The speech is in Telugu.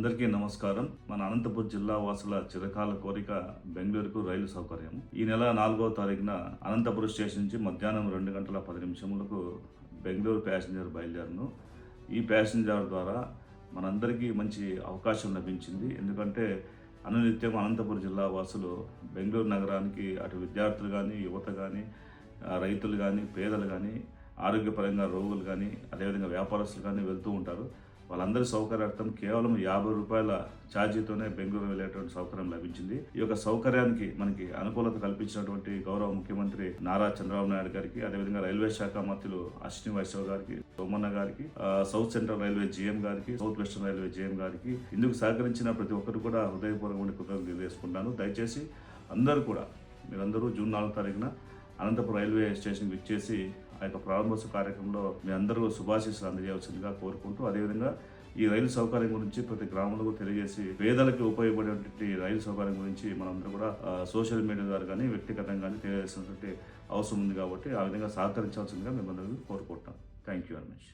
అందరికీ నమస్కారం. మన అనంతపురం జిల్లా వాసుల చిరకాల కోరిక బెంగళూరుకు రైలు సౌకర్యం. ఈ నెల 4వ తారీఖున అనంతపురం స్టేషన్ నుంచి మధ్యాహ్నం 2:10 బెంగళూరు ప్యాసింజర్ బయలుదేరను. ఈ ప్యాసింజర్ ద్వారా మనందరికీ మంచి అవకాశం లభించింది. ఎందుకంటే అనునిత్యం అనంతపురం జిల్లా వాసులు బెంగళూరు నగరానికి అటు విద్యార్థులు కానీ, యువత కానీ, రైతులు కానీ, పేదలు కానీ, ఆరోగ్యపరంగా రోగులు కానీ, అదేవిధంగా వ్యాపారస్తులు కానీ వెళ్తూ ఉంటారు. వాళ్ళందరి సౌకర్యార్థం కేవలం 50 రూపాయల ఛార్జీతోనే బెంగళూరు వెళ్ళేటువంటి సౌకర్యం లభించింది. ఈ యొక్క సౌకర్యానికి మనకి అనుకూలత కల్పించినటువంటి గౌరవ ముఖ్యమంత్రి నారా చంద్రబాబు నాయుడు గారికి, అదేవిధంగా రైల్వే శాఖ మంత్రులు అశ్విని వైష్ణవ్ గారికి, సోమన్న గారికి, సౌత్ సెంట్రల్ రైల్వే జీఎం గారికి, సౌత్ వెస్టర్న్ రైల్వే జీఎం గారికి ఇందుకు సహకరించిన ప్రతి ఒక్కరు కూడా హృదయపూర్వకమైన కృతజ్ఞతలు తెలియజేసుకుంటాను. దయచేసి అందరూ కూడా మీరందరూ జూన్ 4వ తారీఖున అనంతపురం రైల్వే స్టేషన్కి ఇచ్చేసి ఆ యొక్క ప్రారంభోత్సవ కార్యక్రమంలో మీ అందరూ శుభాశీస్సులు అందజేయవలసిందిగా కోరుకుంటూ, అదేవిధంగా ఈ రైలు సౌకర్యం గురించి ప్రతి గ్రామంలో తెలియజేసి పేదలకు ఉపయోగపడేటువంటి రైలు సౌకర్యం గురించి మనందరూ కూడా సోషల్ మీడియా ద్వారా కానీ వ్యక్తిగతంగా కానీ తెలియజేసినటువంటి అవసరం ఉంది. కాబట్టి ఆ విధంగా సహకరించవలసిందిగా మిమ్మల్ని కోరుకుంటాం. Thank you very much.